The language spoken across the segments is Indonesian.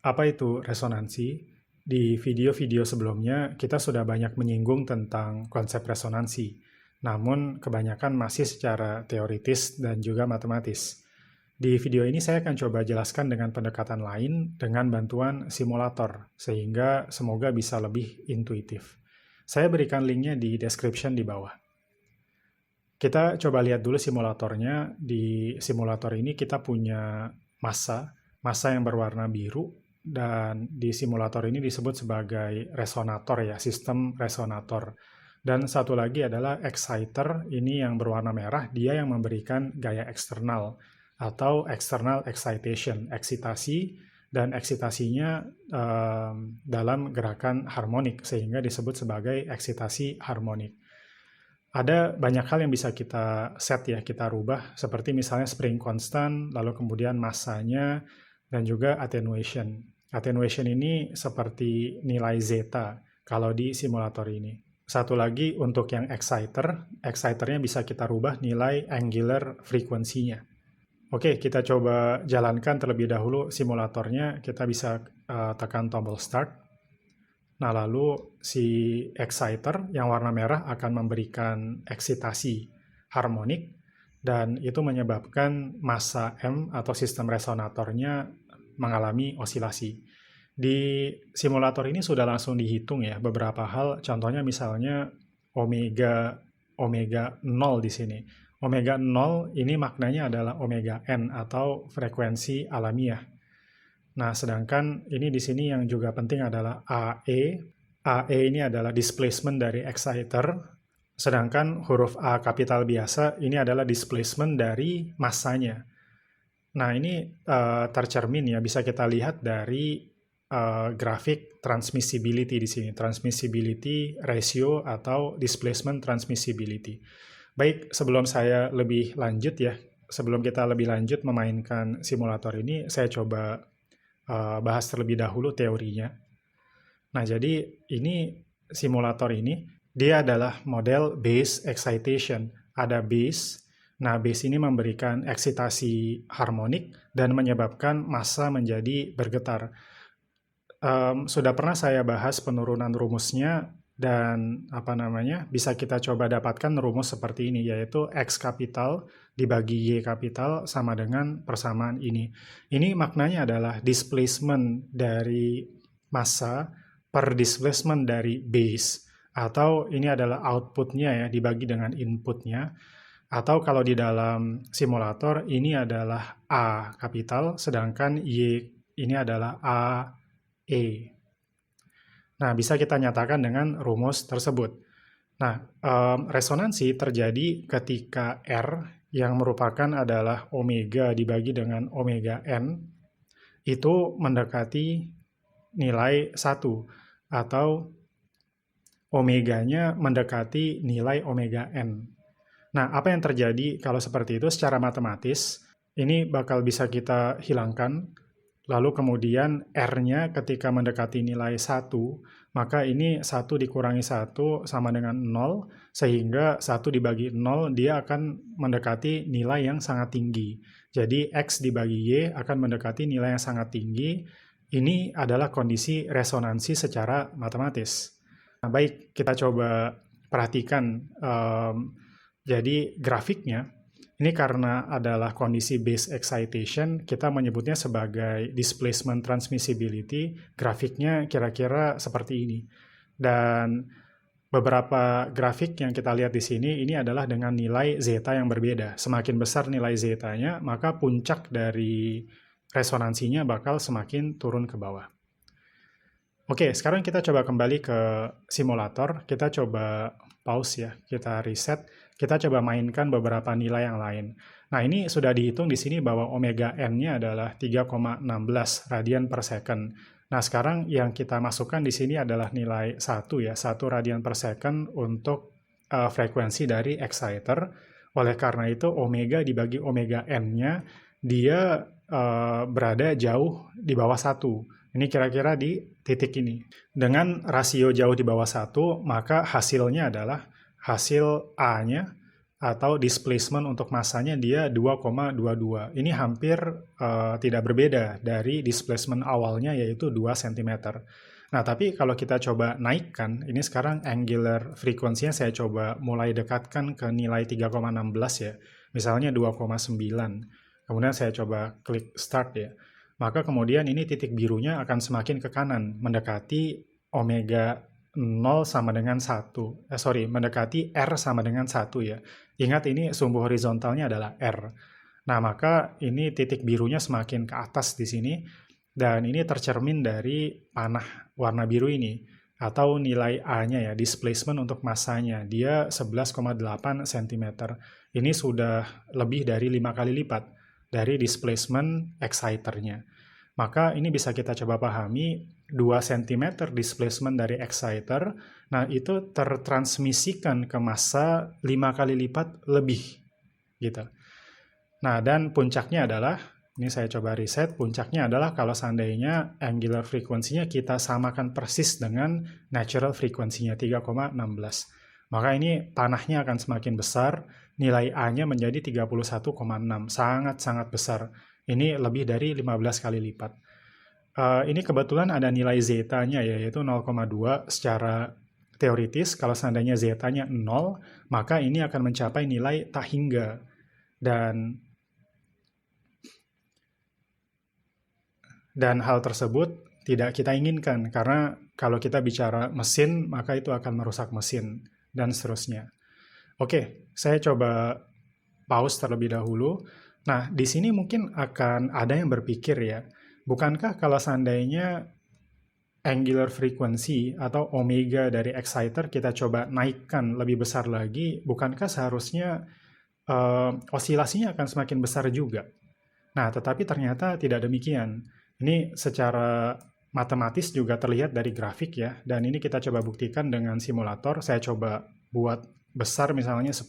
Apa itu resonansi? Di video-video sebelumnya, kita sudah banyak menyinggung tentang konsep resonansi, namun kebanyakan masih secara teoritis dan juga matematis. Di video ini saya akan coba jelaskan dengan pendekatan lain dengan bantuan simulator, sehingga semoga bisa lebih intuitif. Saya berikan linknya di description di bawah. Kita coba lihat dulu simulatornya. Di simulator ini kita punya massa yang berwarna biru, dan di simulator ini disebut sebagai resonator ya, sistem resonator. Dan satu lagi adalah exciter, ini yang berwarna merah, dia yang memberikan gaya eksternal atau external excitation, eksitasi, dan eksitasinya dalam gerakan harmonik, sehingga disebut sebagai eksitasi harmonik. Ada banyak hal yang bisa kita set ya, kita rubah, seperti misalnya spring constant, lalu kemudian massanya, dan juga attenuation. Attenuation ini seperti nilai zeta kalau di simulator ini. Satu lagi untuk yang exciternya bisa kita rubah nilai angular frequency-nya. Oke, kita coba jalankan terlebih dahulu simulatornya. Kita bisa tekan tombol start. Nah, lalu si exciter yang warna merah akan memberikan eksitasi harmonik, dan itu menyebabkan massa M atau sistem resonatornya mengalami osilasi. Di simulator ini sudah langsung dihitung ya beberapa hal, contohnya misalnya omega 0 di sini. Omega 0 ini maknanya adalah omega n atau frekuensi alamiah. Nah, sedangkan ini di sini yang juga penting adalah AE. AE ini adalah displacement dari exciter, sedangkan huruf A kapital biasa ini adalah displacement dari massanya. Nah, ini tercermin ya, bisa kita lihat dari grafik transmissibility di sini, transmissibility ratio atau displacement transmissibility. Baik, sebelum saya lebih lanjut ya, sebelum kita lebih lanjut memainkan simulator ini, saya coba bahas terlebih dahulu teorinya. Nah, jadi ini simulator ini, dia adalah model base excitation. Ada base. Nah, base ini memberikan eksitasi harmonik dan menyebabkan massa menjadi bergetar. Sudah pernah saya bahas penurunan rumusnya, dan bisa kita coba dapatkan rumus seperti ini, yaitu X kapital dibagi Y kapital sama dengan persamaan ini. Ini maknanya adalah displacement dari massa per displacement dari base, atau ini adalah outputnya ya dibagi dengan inputnya, atau kalau di dalam simulator ini adalah A kapital, sedangkan Y ini adalah A E. Nah, bisa kita nyatakan dengan rumus tersebut. Nah, resonansi terjadi ketika R yang merupakan adalah omega dibagi dengan omega n itu mendekati nilai 1, atau omeganya mendekati nilai omega n. Nah, apa yang terjadi kalau seperti itu secara matematis? Ini bakal bisa kita hilangkan. Lalu kemudian R-nya ketika mendekati nilai 1, maka ini 1 dikurangi 1 sama dengan 0, sehingga 1 dibagi 0 dia akan mendekati nilai yang sangat tinggi. Jadi X dibagi Y akan mendekati nilai yang sangat tinggi. Ini adalah kondisi resonansi secara matematis. Nah, baik, kita coba perhatikan. Jadi grafiknya, ini karena adalah kondisi base excitation, kita menyebutnya sebagai displacement transmissibility. Grafiknya kira-kira seperti ini. Dan beberapa grafik yang kita lihat di sini, ini adalah dengan nilai zeta yang berbeda. Semakin besar nilai zetanya, maka puncak dari resonansinya bakal semakin turun ke bawah. Oke, sekarang kita coba kembali ke simulator. Kita coba pause ya, kita reset. Kita coba mainkan beberapa nilai yang lain. Nah, ini sudah dihitung di sini bahwa omega n-nya adalah 3,16 radian per second. Nah, sekarang yang kita masukkan di sini adalah nilai 1 ya, 1 radian per second untuk frekuensi dari exciter. Oleh karena itu, omega dibagi omega n-nya, dia berada jauh di bawah 1. Ini kira-kira di titik ini. Dengan rasio jauh di bawah 1, maka hasilnya adalah hasil A-nya atau displacement untuk massanya dia 2,22. Ini hampir tidak berbeda dari displacement awalnya yaitu 2 cm. Nah, tapi kalau kita coba naikkan, ini sekarang angular frequency-nya saya coba mulai dekatkan ke nilai 3,16 ya. Misalnya 2,9. Kemudian saya coba klik start ya. Maka kemudian ini titik birunya akan semakin ke kanan, mendekati omega 0 sama dengan 1. Mendekati R sama dengan 1 ya. Ingat ini sumbu horizontalnya adalah R. Nah, maka ini titik birunya semakin ke atas di sini. Dan ini tercermin dari panah warna biru ini. Atau nilai A-nya ya, displacement untuk massanya. Dia 11,8 cm. Ini sudah lebih dari 5 kali lipat dari displacement exciter-nya. Maka ini bisa kita coba pahami 2 cm displacement dari exciter, nah itu tertransmisikan ke massa 5 kali lipat lebih. Gitu. Nah, dan puncaknya adalah, ini saya coba reset, puncaknya adalah kalau seandainya angular frequency-nya kita samakan persis dengan natural frequency-nya 3,16. Maka ini panahnya akan semakin besar, nilai A-nya menjadi 31,6, sangat-sangat besar. Ini lebih dari 15 kali lipat. Ini kebetulan ada nilai zeta-nya yaitu 0,2 secara teoritis. Kalau seandainya zeta-nya 0, maka ini akan mencapai nilai tak hingga. Dan hal tersebut tidak kita inginkan, karena kalau kita bicara mesin, maka itu akan merusak mesin, dan seterusnya. Oke, saya coba pause terlebih dahulu. Nah, di sini mungkin akan ada yang berpikir ya, bukankah kalau seandainya angular frequency atau omega dari exciter kita coba naikkan lebih besar lagi, bukankah seharusnya osilasinya akan semakin besar juga? Nah, tetapi ternyata tidak demikian. Ini secara matematis juga terlihat dari grafik ya, dan ini kita coba buktikan dengan simulator. Saya coba buat besar misalnya 10.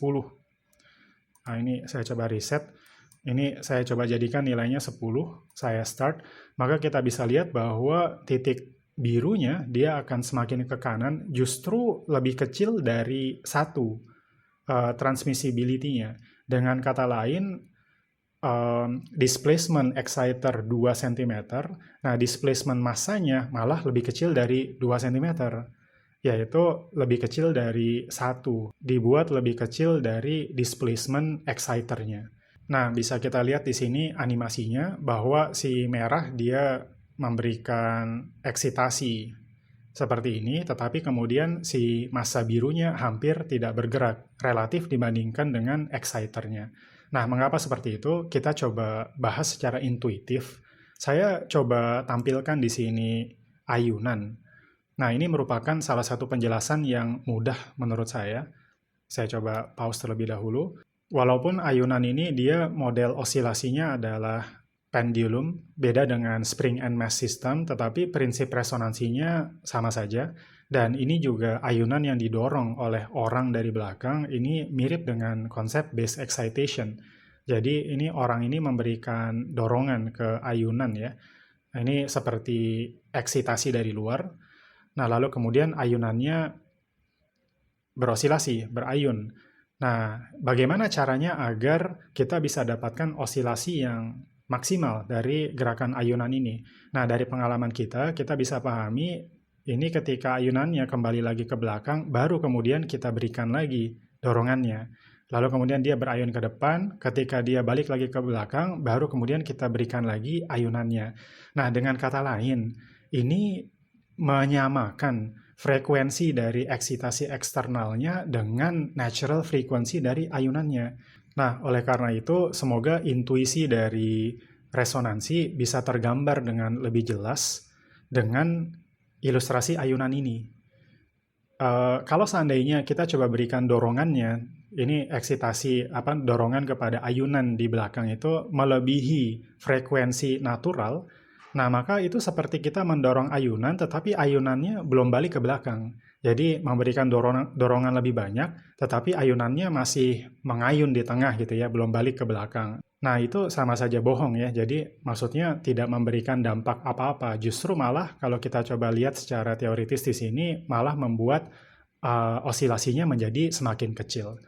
Nah, ini saya coba reset. Ini saya coba jadikan nilainya 10, saya start. Maka kita bisa lihat bahwa titik birunya dia akan semakin ke kanan, justru lebih kecil dari 1 transmissibility-nya. Dengan kata lain, displacement exciter 2 cm, nah displacement massanya malah lebih kecil dari 2 cm, yaitu lebih kecil dari 1, dibuat lebih kecil dari displacement exciter-nya. Nah, bisa kita lihat di sini animasinya bahwa si merah dia memberikan eksitasi seperti ini, tetapi kemudian si massa birunya hampir tidak bergerak relatif dibandingkan dengan exciter-nya. Nah, mengapa seperti itu? Kita coba bahas secara intuitif. Saya coba tampilkan di sini ayunan. Nah, ini merupakan salah satu penjelasan yang mudah menurut saya. Saya coba pause terlebih dahulu. Walaupun ayunan ini dia model osilasinya adalah pendulum, beda dengan spring and mass system, tetapi prinsip resonansinya sama saja. Dan ini juga ayunan yang didorong oleh orang dari belakang, ini mirip dengan konsep base excitation. Jadi ini orang ini memberikan dorongan ke ayunan ya. Ini seperti eksitasi dari luar. Nah, lalu kemudian ayunannya berosilasi, berayun. Nah, bagaimana caranya agar kita bisa dapatkan osilasi yang maksimal dari gerakan ayunan ini? Nah, dari pengalaman kita bisa pahami ini ketika ayunannya kembali lagi ke belakang, baru kemudian kita berikan lagi dorongannya. Lalu kemudian dia berayun ke depan, ketika dia balik lagi ke belakang, baru kemudian kita berikan lagi ayunannya. Nah, dengan kata lain, ini menyamakan frekuensi dari eksitasi eksternalnya dengan natural frequency dari ayunannya. Nah, oleh karena itu, semoga intuisi dari resonansi bisa tergambar dengan lebih jelas dengan ilustrasi ayunan ini. Kalau seandainya kita coba berikan dorongannya, ini eksitasi dorongan kepada ayunan di belakang itu melebihi frekuensi natural, nah maka itu seperti kita mendorong ayunan tetapi ayunannya belum balik ke belakang. Jadi memberikan dorongan lebih banyak tetapi ayunannya masih mengayun di tengah gitu ya, belum balik ke belakang. Nah, itu sama saja bohong ya. Jadi maksudnya tidak memberikan dampak apa-apa. Justru malah kalau kita coba lihat secara teoritis di sini malah membuat osilasinya menjadi semakin kecil.